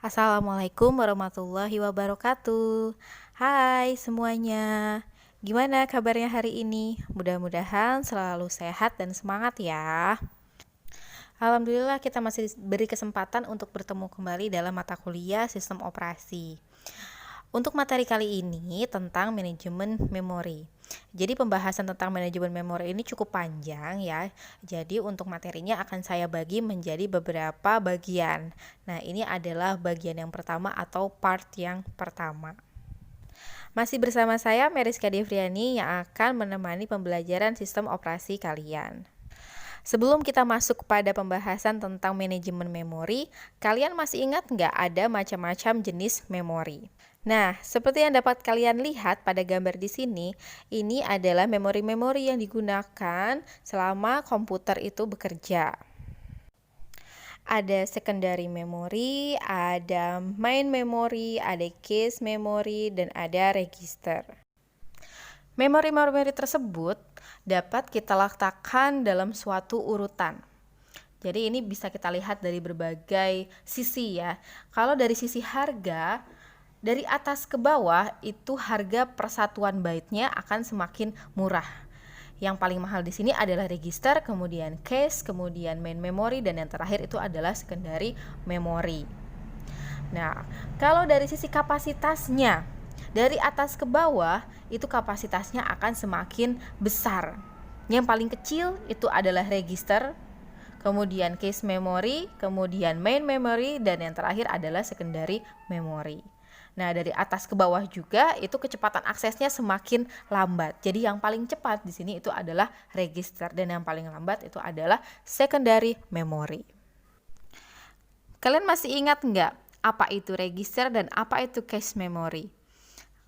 Assalamualaikum warahmatullahi wabarakatuh. Hai semuanya. Gimana kabarnya hari ini? Mudah-mudahan selalu sehat dan semangat ya. Alhamdulillah kita masih diberi kesempatan untuk bertemu kembali dalam mata kuliah sistem operasi. Untuk materi kali ini tentang manajemen memori. Jadi pembahasan tentang manajemen memori ini cukup panjang ya. Jadi untuk materinya akan saya bagi menjadi beberapa bagian. Nah, ini adalah bagian yang pertama atau part yang pertama. Masih bersama saya Meriska Devriani yang akan menemani pembelajaran sistem operasi kalian. Sebelum kita masuk pada pembahasan tentang manajemen memori, kalian masih ingat nggak ada macam-macam jenis memori? Nah, seperti yang dapat kalian lihat pada gambar di sini, ini adalah memori-memori yang digunakan selama komputer itu bekerja. Ada secondary memory, ada main memory, ada cache memory, dan ada register. Memori-memori tersebut dapat kita letakkan dalam suatu urutan. Jadi ini bisa kita lihat dari berbagai sisi ya. Kalau dari sisi harga, dari atas ke bawah itu harga persatuan byte-nya akan semakin murah. Yang paling mahal di sini adalah register, kemudian cache, kemudian main memory, dan yang terakhir itu adalah secondary memory. Nah, kalau dari sisi kapasitasnya, dari atas ke bawah itu kapasitasnya akan semakin besar. Yang paling kecil itu adalah register, kemudian cache memory, kemudian main memory, dan yang terakhir adalah secondary memory. Nah, dari atas ke bawah juga itu kecepatan aksesnya semakin lambat. Jadi yang paling cepat di sini itu adalah register dan yang paling lambat itu adalah secondary memory. Kalian masih ingat nggak apa itu register dan apa itu cache memory?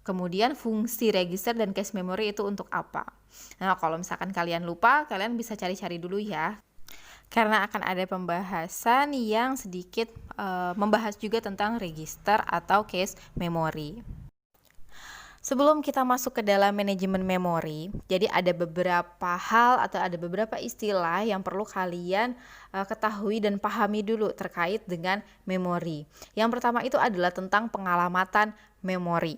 Kemudian fungsi register dan cache memory itu untuk apa? Nah, kalau misalkan kalian lupa, kalian bisa cari-cari dulu ya. Karena akan ada pembahasan yang sedikit membahas juga tentang register atau cache memory. Sebelum kita masuk ke dalam manajemen memori, jadi ada beberapa hal atau ada beberapa istilah yang perlu kalian ketahui dan pahami dulu terkait dengan memori. Yang pertama itu adalah tentang pengalamatan memori.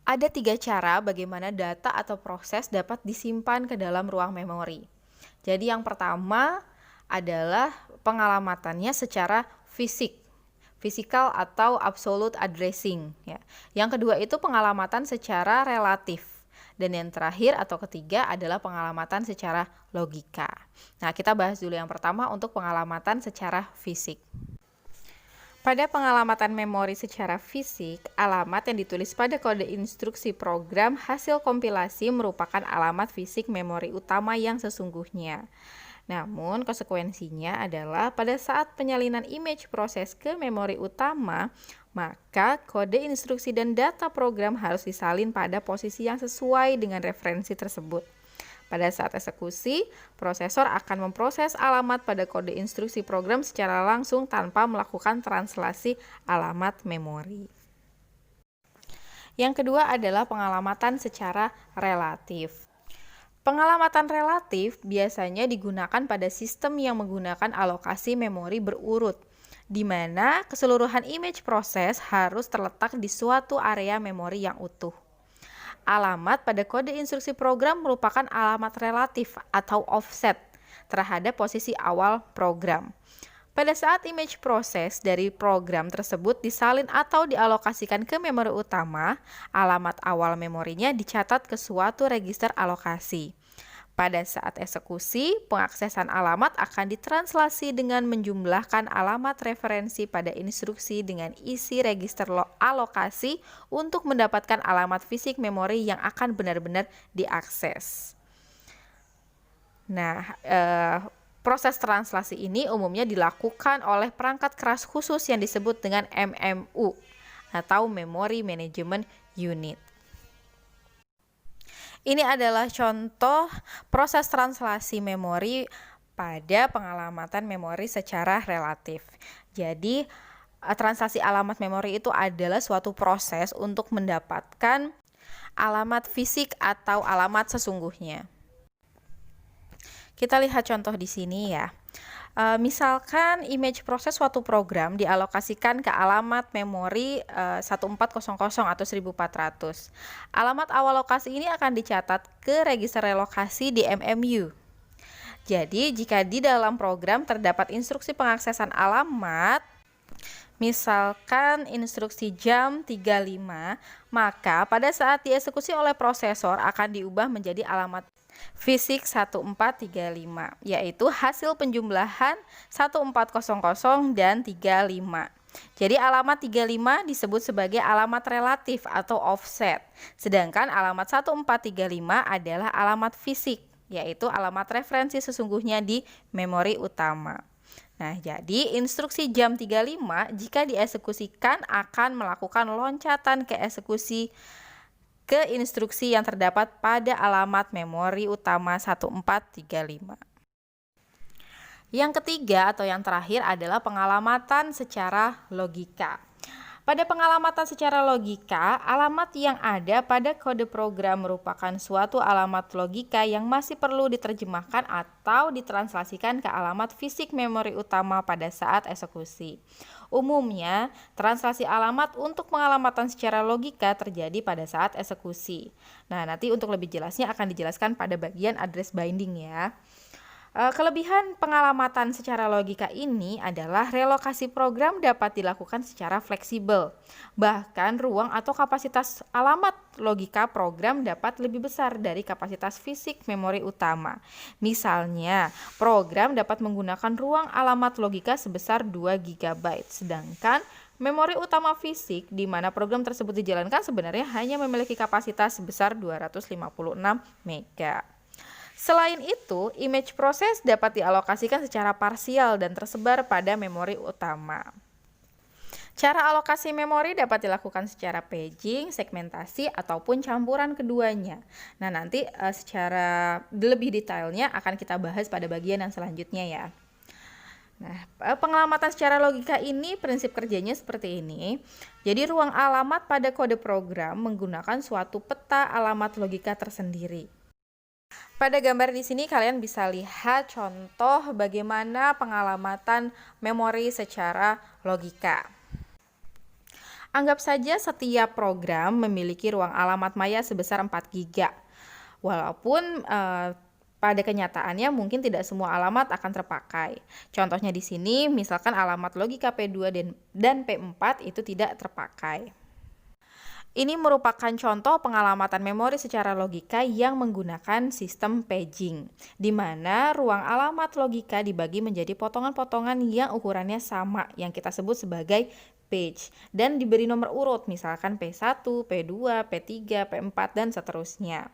Ada 3 cara bagaimana data atau proses dapat disimpan ke dalam ruang memori. Jadi yang pertama adalah pengalamatannya secara fisikal atau absolute addressing ya. Yang kedua itu pengalamatan secara relatif. Dan yang terakhir atau ketiga adalah pengalamatan secara logika. Nah, kita bahas dulu yang pertama untuk pengalamatan secara fisik. Pada pengalamatan memori secara fisik, alamat yang ditulis pada kode instruksi program hasil kompilasi merupakan alamat fisik memori utama yang sesungguhnya. Namun, konsekuensinya adalah pada saat penyalinan image proses ke memori utama, maka kode instruksi dan data program harus disalin pada posisi yang sesuai dengan referensi tersebut. Pada saat eksekusi, prosesor akan memproses alamat pada kode instruksi program secara langsung tanpa melakukan translasi alamat memori. Yang kedua adalah pengalamatan secara relatif. Pengalamatan relatif biasanya digunakan pada sistem yang menggunakan alokasi memori berurut, di mana keseluruhan image proses harus terletak di suatu area memori yang utuh. Alamat pada kode instruksi program merupakan alamat relatif atau offset terhadap posisi awal program. Pada saat image proses dari program tersebut disalin atau dialokasikan ke memori utama, alamat awal memorinya dicatat ke suatu register alokasi. Pada saat eksekusi, pengaksesan alamat akan ditranslasi dengan menjumlahkan alamat referensi pada instruksi dengan isi register alokasi untuk mendapatkan alamat fisik memori yang akan benar-benar diakses. Nah, proses translasi ini umumnya dilakukan oleh perangkat keras khusus yang disebut dengan MMU atau Memory Management Unit. Ini adalah contoh proses translasi memori pada pengalamatan memori secara relatif. Jadi, translasi alamat memori itu adalah suatu proses untuk mendapatkan alamat fisik atau alamat sesungguhnya. Kita lihat contoh di sini ya. Misalkan image proses suatu program dialokasikan ke alamat memori 1400 atau 1400. Alamat awal lokasi ini akan dicatat ke register relokasi di MMU. Jadi, jika di dalam program terdapat instruksi pengaksesan alamat, misalkan instruksi jam 35, maka pada saat dieksekusi oleh prosesor akan diubah menjadi alamat fisik 1435, yaitu hasil penjumlahan 1400 dan 35. Jadi alamat 35 disebut sebagai alamat relatif atau offset, sedangkan alamat 1435 adalah alamat fisik, yaitu alamat referensi sesungguhnya di memori utama. Nah, jadi instruksi jam 35 jika dieksekusikan akan melakukan loncatan ke eksekusi ke instruksi yang terdapat pada alamat memori utama 1435. Yang ketiga atau yang terakhir adalah pengalamatan secara logika. Pada pengalamatan secara logika, alamat yang ada pada kode program merupakan suatu alamat logika yang masih perlu diterjemahkan atau ditranslasikan ke alamat fisik memori utama pada saat eksekusi. Umumnya, translasi alamat untuk pengalamatan secara logika terjadi pada saat eksekusi. Nah, nanti untuk lebih jelasnya akan dijelaskan pada bagian address binding ya. Kelebihan pengalamatan secara logika ini adalah relokasi program dapat dilakukan secara fleksibel. Bahkan ruang atau kapasitas alamat logika program dapat lebih besar dari kapasitas fisik memori utama. Misalnya, program dapat menggunakan ruang alamat logika sebesar 2 GB, sedangkan memori utama fisik di mana program tersebut dijalankan sebenarnya hanya memiliki kapasitas sebesar 256 MB. Selain itu, image proses dapat dialokasikan secara parsial dan tersebar pada memori utama. Cara alokasi memori dapat dilakukan secara paging, segmentasi, ataupun campuran keduanya. Nah, nanti secara lebih detailnya akan kita bahas pada bagian yang selanjutnya ya. Nah, pengalamatan secara logika ini prinsip kerjanya seperti ini. Jadi ruang alamat pada kode program menggunakan suatu peta alamat logika tersendiri. Pada gambar di sini kalian bisa lihat contoh bagaimana pengalamatan memori secara logika. Anggap saja setiap program memiliki ruang alamat maya sebesar 4 GB. Walaupun pada kenyataannya mungkin tidak semua alamat akan terpakai. Contohnya di sini misalkan alamat logika P2 dan P4 itu tidak terpakai. Ini merupakan contoh pengalamatan memori secara logika yang menggunakan sistem paging, di mana ruang alamat logika dibagi menjadi potongan-potongan yang ukurannya sama, yang kita sebut sebagai page, dan diberi nomor urut, misalkan P1, P2, P3, P4, dan seterusnya.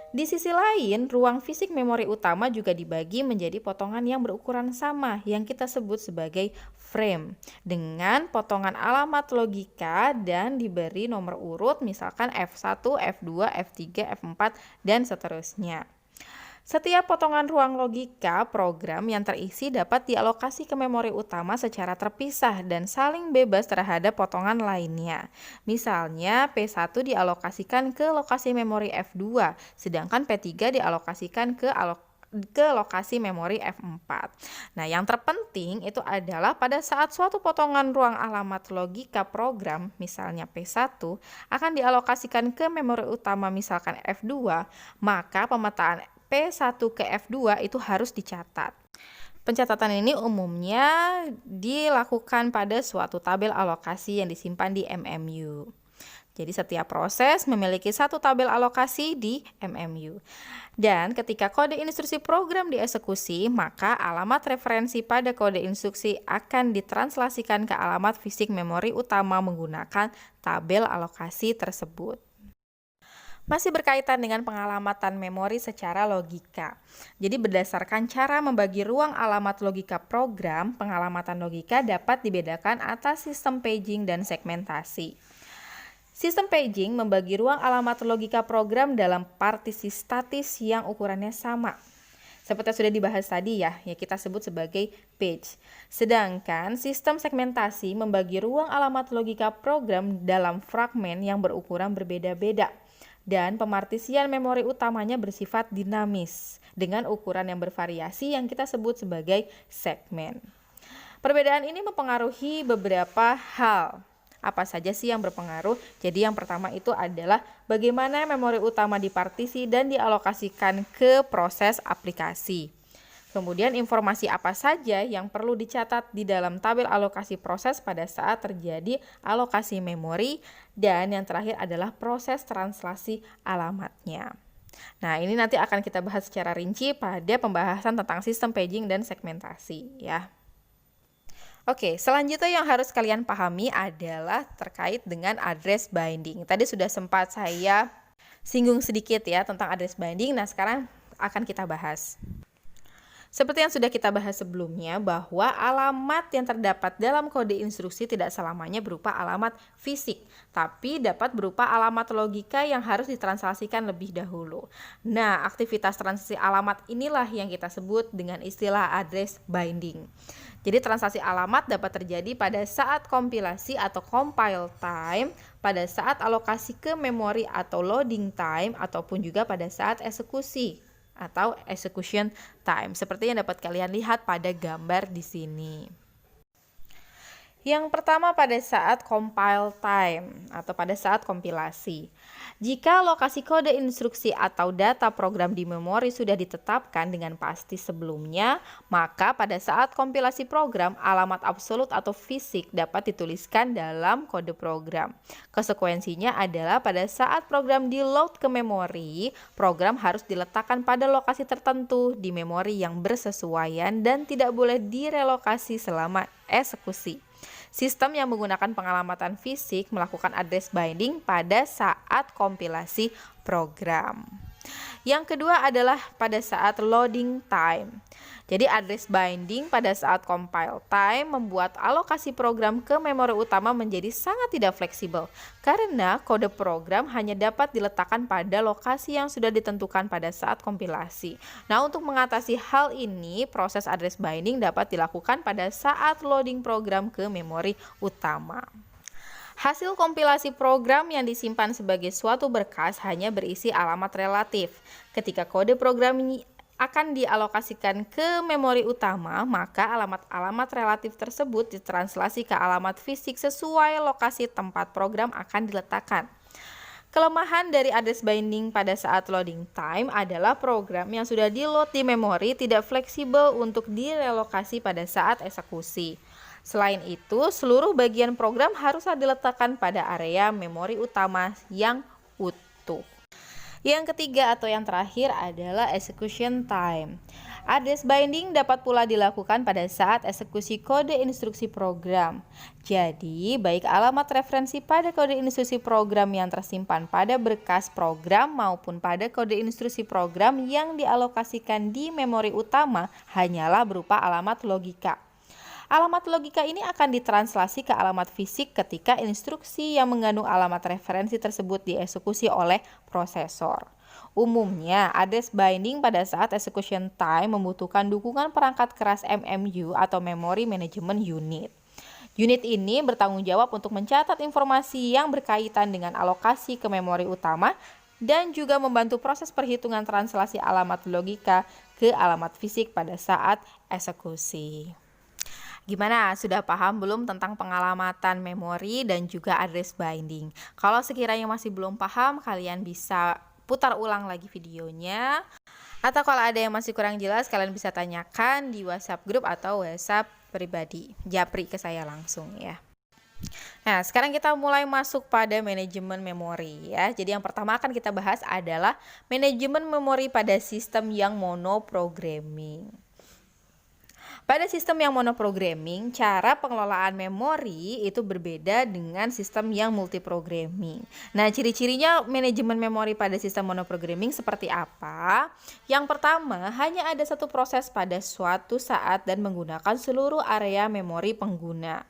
Di sisi lain, ruang fisik memori utama juga dibagi menjadi potongan yang berukuran sama yang kita sebut sebagai frame dengan potongan alamat logika dan diberi nomor urut misalkan F1, F2, F3, F4, dan seterusnya. Setiap potongan ruang logika program yang terisi dapat dialokasi ke memori utama secara terpisah dan saling bebas terhadap potongan lainnya. Misalnya P1 dialokasikan ke lokasi memori F2, sedangkan P3 dialokasikan ke lokasi memori F4. Nah, yang terpenting itu adalah pada saat suatu potongan ruang alamat logika program, misalnya P1, akan dialokasikan ke memori utama misalkan F2, maka pemetaan P1 ke F2 itu harus dicatat. Pencatatan ini umumnya dilakukan pada suatu tabel alokasi yang disimpan di MMU. Jadi setiap proses memiliki satu tabel alokasi di MMU. Dan ketika kode instruksi program dieksekusi, maka alamat referensi pada kode instruksi akan ditranslasikan ke alamat fisik memori utama menggunakan tabel alokasi tersebut. Masih berkaitan dengan pengalamatan memori secara logika. Jadi berdasarkan cara membagi ruang alamat logika program, pengalamatan logika dapat dibedakan atas sistem paging dan segmentasi. Sistem paging membagi ruang alamat logika program dalam partisi statis yang ukurannya sama. Seperti yang sudah dibahas tadi ya kita sebut sebagai page. Sedangkan sistem segmentasi membagi ruang alamat logika program dalam fragmen yang berukuran berbeda-beda dan pemartisian memori utamanya bersifat dinamis dengan ukuran yang bervariasi yang kita sebut sebagai segmen. Perbedaan ini mempengaruhi beberapa hal. Apa saja sih yang berpengaruh? Jadi yang pertama itu adalah bagaimana memori utama dipartisi dan dialokasikan ke proses aplikasi. Kemudian informasi apa saja yang perlu dicatat di dalam tabel alokasi proses pada saat terjadi alokasi memori. Dan yang terakhir adalah proses translasi alamatnya. Nah, ini nanti akan kita bahas secara rinci pada pembahasan tentang sistem paging dan segmentasi ya. Oke, selanjutnya yang harus kalian pahami adalah terkait dengan address binding. Tadi sudah sempat saya singgung sedikit ya tentang address binding. Nah, sekarang akan kita bahas. Seperti yang sudah kita bahas sebelumnya, bahwa alamat yang terdapat dalam kode instruksi tidak selamanya berupa alamat fisik, tapi dapat berupa alamat logika yang harus ditranslasikan lebih dahulu. Nah, aktivitas translasi alamat inilah yang kita sebut dengan istilah address binding. Jadi translasi alamat dapat terjadi pada saat kompilasi atau compile time, pada saat alokasi ke memori atau loading time, ataupun juga pada saat eksekusi atau execution time, seperti yang dapat kalian lihat pada gambar di sini. Yang pertama pada saat compile time atau pada saat kompilasi. Jika lokasi kode instruksi atau data program di memori sudah ditetapkan dengan pasti sebelumnya, maka pada saat kompilasi program, alamat absolut atau fisik dapat dituliskan dalam kode program. Konsekuensinya adalah pada saat program di-load ke memori, program harus diletakkan pada lokasi tertentu di memori yang bersesuaian dan tidak boleh direlokasi selama eksekusi. Sistem yang menggunakan pengalamatan fisik melakukan address binding pada saat kompilasi program. Yang kedua adalah pada saat loading time. Jadi address binding pada saat compile time membuat alokasi program ke memori utama menjadi sangat tidak fleksibel karena kode program hanya dapat diletakkan pada lokasi yang sudah ditentukan pada saat kompilasi. Nah, untuk mengatasi hal ini, proses address binding dapat dilakukan pada saat loading program ke memori utama. Hasil kompilasi program yang disimpan sebagai suatu berkas hanya berisi alamat relatif. Ketika kode program akan dialokasikan ke memori utama, maka alamat-alamat relatif tersebut ditranslasi ke alamat fisik sesuai lokasi tempat program akan diletakkan. Kelemahan dari address binding pada saat loading time adalah program yang sudah di-load di memori tidak fleksibel untuk direlokasi pada saat eksekusi. Selain itu, seluruh bagian program haruslah diletakkan pada area memori utama yang utuh. Yang ketiga atau yang terakhir adalah execution time. Address binding dapat pula dilakukan pada saat eksekusi kode instruksi program. Jadi, baik alamat referensi pada kode instruksi program yang tersimpan pada berkas program maupun pada kode instruksi program yang dialokasikan di memori utama hanyalah berupa alamat logika. Alamat logika ini akan ditranslasi ke alamat fisik ketika instruksi yang mengandung alamat referensi tersebut dieksekusi oleh prosesor. Umumnya, address binding pada saat execution time membutuhkan dukungan perangkat keras MMU atau Memory Management Unit. Unit ini bertanggung jawab untuk mencatat informasi yang berkaitan dengan alokasi ke memori utama dan juga membantu proses perhitungan translasi alamat logika ke alamat fisik pada saat eksekusi. Gimana? Sudah paham belum tentang pengalamatan memori dan juga address binding? Kalau sekiranya masih belum paham, kalian bisa putar ulang lagi videonya. Atau kalau ada yang masih kurang jelas, kalian bisa tanyakan di WhatsApp grup atau WhatsApp pribadi. Japri ke saya langsung ya. Nah, sekarang kita mulai masuk pada manajemen memori ya. Jadi yang pertama akan kita bahas adalah manajemen memori pada sistem yang monoprogramming. Pada sistem yang monoprogramming, cara pengelolaan memori itu berbeda dengan sistem yang multiprogramming. Nah, ciri-cirinya manajemen memori pada sistem monoprogramming seperti apa? Yang pertama, hanya ada satu proses pada suatu saat dan menggunakan seluruh area memori pengguna.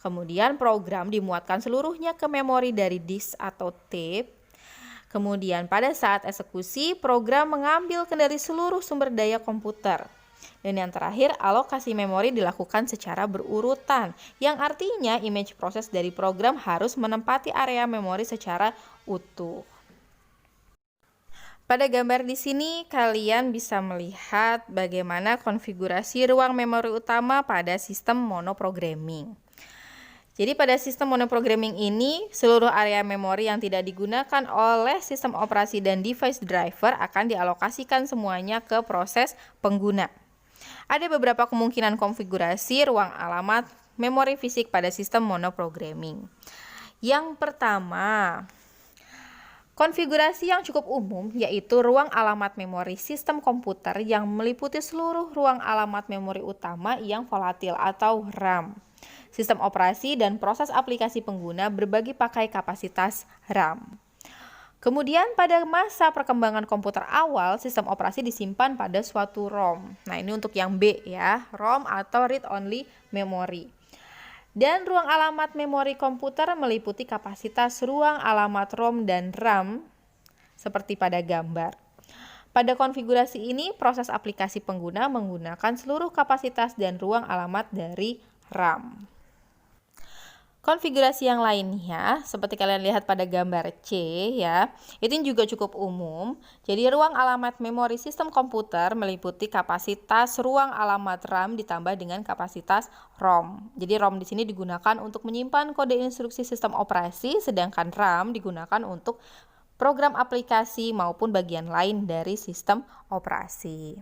Kemudian program dimuatkan seluruhnya ke memori dari disk atau tape. Kemudian pada saat eksekusi, program mengambil kendali seluruh sumber daya komputer. Dan yang terakhir, alokasi memori dilakukan secara berurutan, yang artinya image proses dari program harus menempati area memori secara utuh. Pada gambar di sini kalian bisa melihat bagaimana konfigurasi ruang memori utama pada sistem monoprogramming. Jadi pada sistem monoprogramming ini, seluruh area memori yang tidak digunakan oleh sistem operasi dan device driver akan dialokasikan semuanya ke proses pengguna. Ada beberapa kemungkinan konfigurasi ruang alamat memori fisik pada sistem monoprogramming. Yang pertama, konfigurasi yang cukup umum yaitu ruang alamat memori sistem komputer yang meliputi seluruh ruang alamat memori utama yang volatil atau RAM. Sistem operasi dan proses aplikasi pengguna berbagi pakai kapasitas RAM. Kemudian pada masa perkembangan komputer awal, sistem operasi disimpan pada suatu ROM. Nah, ini untuk yang B ya, ROM atau read only memory. Dan ruang alamat memori komputer meliputi kapasitas ruang alamat ROM dan RAM seperti pada gambar. Pada konfigurasi ini, proses aplikasi pengguna menggunakan seluruh kapasitas dan ruang alamat dari RAM. Konfigurasi yang lainnya, seperti kalian lihat pada gambar C ya, itu juga cukup umum. Jadi ruang alamat memori sistem komputer meliputi kapasitas ruang alamat RAM ditambah dengan kapasitas ROM. Jadi ROM di sini digunakan untuk menyimpan kode instruksi sistem operasi, sedangkan RAM digunakan untuk program aplikasi maupun bagian lain dari sistem operasi.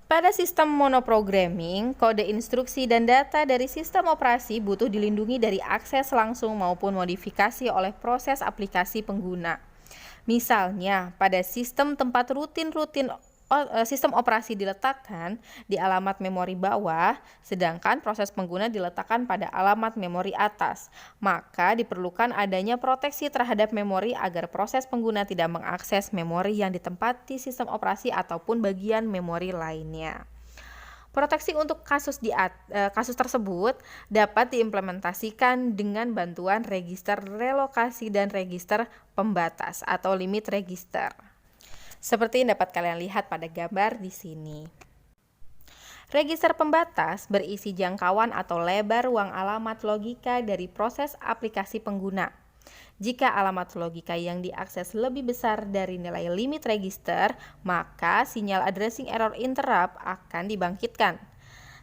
Pada sistem monoprogramming, kode instruksi dan data dari sistem operasi butuh dilindungi dari akses langsung maupun modifikasi oleh proses aplikasi pengguna. Misalnya, pada sistem tempat sistem operasi diletakkan di alamat memori bawah, sedangkan proses pengguna diletakkan pada alamat memori atas. Maka diperlukan adanya proteksi terhadap memori agar proses pengguna tidak mengakses memori yang ditempati sistem operasi ataupun bagian memori lainnya. Proteksi untuk kasus tersebut dapat diimplementasikan dengan bantuan register relokasi dan register pembatas atau limit register. Seperti yang dapat kalian lihat pada gambar di sini. Register pembatas berisi jangkauan atau lebar ruang alamat logika dari proses aplikasi pengguna. Jika alamat logika yang diakses lebih besar dari nilai limit register, maka sinyal addressing error interrupt akan dibangkitkan.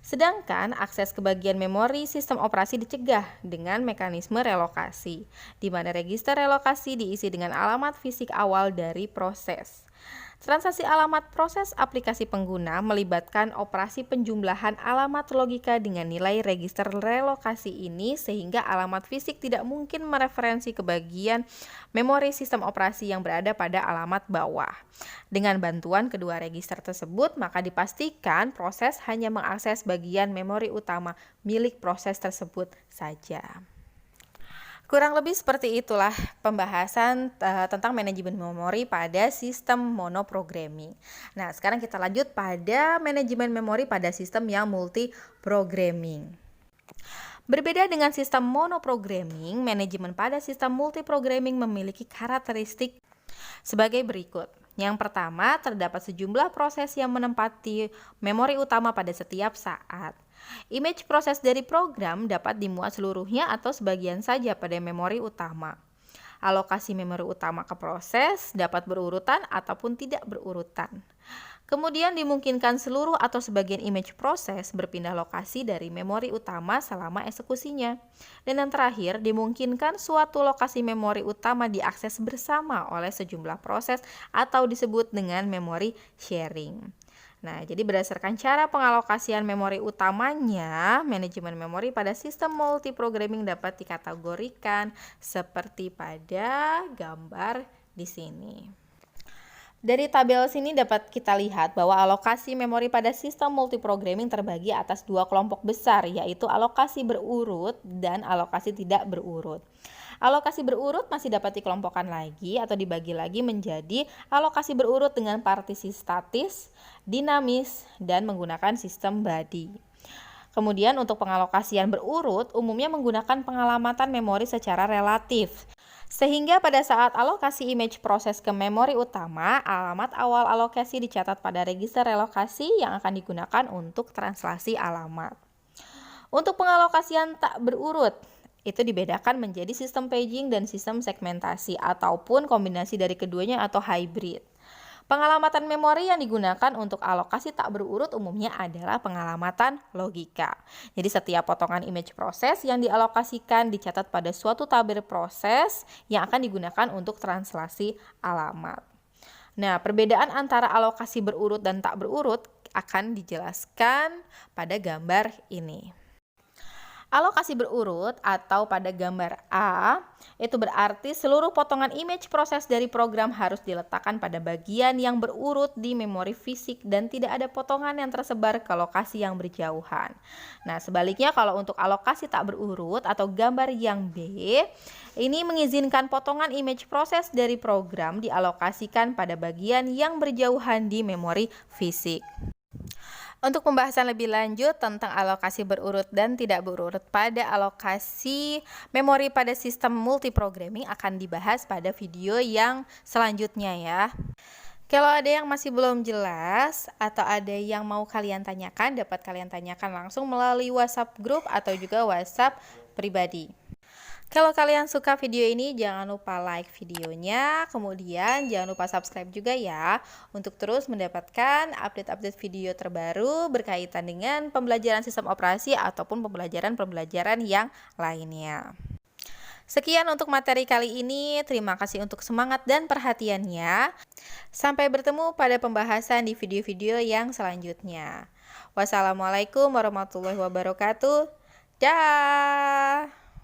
Sedangkan akses ke bagian memori sistem operasi dicegah dengan mekanisme relokasi, di mana register relokasi diisi dengan alamat fisik awal dari proses. Transaksi alamat proses aplikasi pengguna melibatkan operasi penjumlahan alamat logika dengan nilai register relokasi ini, sehingga alamat fisik tidak mungkin mereferensi ke bagian memori sistem operasi yang berada pada alamat bawah. Dengan bantuan kedua register tersebut, maka dipastikan proses hanya mengakses bagian memori utama milik proses tersebut saja. Kurang lebih seperti itulah pembahasan tentang manajemen memori pada sistem monoprogramming. Nah, sekarang kita lanjut pada manajemen memori pada sistem yang multiprogramming. Berbeda dengan sistem monoprogramming, manajemen pada sistem multiprogramming memiliki karakteristik sebagai berikut. Yang pertama, terdapat sejumlah proses yang menempati memori utama pada setiap saat. Image proses dari program dapat dimuat seluruhnya atau sebagian saja pada memori utama. Alokasi memori utama ke proses dapat berurutan ataupun tidak berurutan. Kemudian dimungkinkan seluruh atau sebagian image proses berpindah lokasi dari memori utama selama eksekusinya. Dan yang terakhir, dimungkinkan suatu lokasi memori utama diakses bersama oleh sejumlah proses atau disebut dengan memory sharing. Nah, jadi berdasarkan cara pengalokasian memori utamanya, manajemen memori pada sistem multiprogramming dapat dikategorikan seperti pada gambar di sini. Dari tabel sini dapat kita lihat bahwa alokasi memori pada sistem multiprogramming terbagi atas dua kelompok besar, yaitu alokasi berurut dan alokasi tidak berurut. Alokasi berurut masih dapat dikelompokkan lagi atau dibagi lagi menjadi alokasi berurut dengan partisi statis, dinamis, dan menggunakan sistem body. Kemudian untuk pengalokasian berurut umumnya menggunakan pengalamatan memori secara relatif. Sehingga pada saat alokasi image proses ke memori utama, alamat awal alokasi dicatat pada register relokasi yang akan digunakan untuk translasi alamat. Untuk pengalokasian tak berurut, itu dibedakan menjadi sistem paging dan sistem segmentasi ataupun kombinasi dari keduanya atau hybrid. Pengalamatan memori yang digunakan untuk alokasi tak berurut umumnya adalah pengalamatan logika. Jadi setiap potongan image proses yang dialokasikan dicatat pada suatu tabel proses yang akan digunakan untuk translasi alamat. Nah, perbedaan antara alokasi berurut dan tak berurut akan dijelaskan pada gambar ini. Alokasi berurut atau pada gambar A, itu berarti seluruh potongan image proses dari program harus diletakkan pada bagian yang berurut di memori fisik dan tidak ada potongan yang tersebar ke lokasi yang berjauhan. Nah, sebaliknya kalau untuk alokasi tak berurut atau gambar yang B, ini mengizinkan potongan image proses dari program dialokasikan pada bagian yang berjauhan di memori fisik. Untuk pembahasan lebih lanjut tentang alokasi berurut dan tidak berurut pada alokasi memori pada sistem multiprogramming akan dibahas pada video yang selanjutnya ya. Kalau ada yang masih belum jelas atau ada yang mau kalian tanyakan, dapat kalian tanyakan langsung melalui WhatsApp grup atau juga WhatsApp pribadi. Kalau kalian suka video ini, jangan lupa like videonya, kemudian jangan lupa subscribe juga ya, untuk terus mendapatkan update-update video terbaru berkaitan dengan pembelajaran sistem operasi ataupun pembelajaran-pembelajaran yang lainnya. Sekian untuk materi kali ini, terima kasih untuk semangat dan perhatiannya. Sampai bertemu pada pembahasan di video-video yang selanjutnya. Wassalamualaikum warahmatullahi wabarakatuh. Dah.